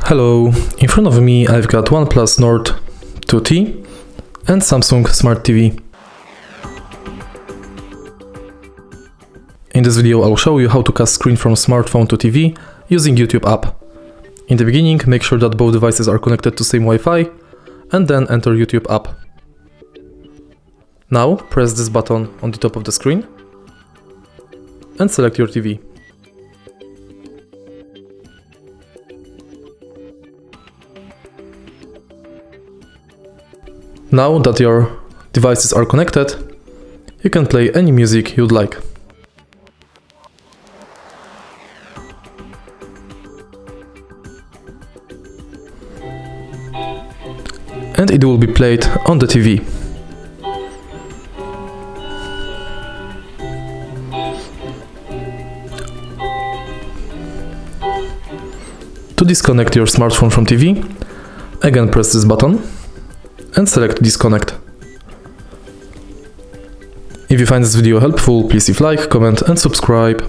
Hello, in front of me I've got OnePlus Nord 2T and Samsung Smart TV. In this video I'll show you how to cast screen from smartphone to TV using YouTube app. In the beginning, make sure that both devices are connected to same Wi-Fi and then enter YouTube app. Now press this button on the top of the screen and select your TV. Now that your devices are connected, you can play any music you'd like. And it will be played on the TV. To disconnect your smartphone from TV, again press this button and select disconnect. If you find this video helpful, please leave a like, comment and subscribe.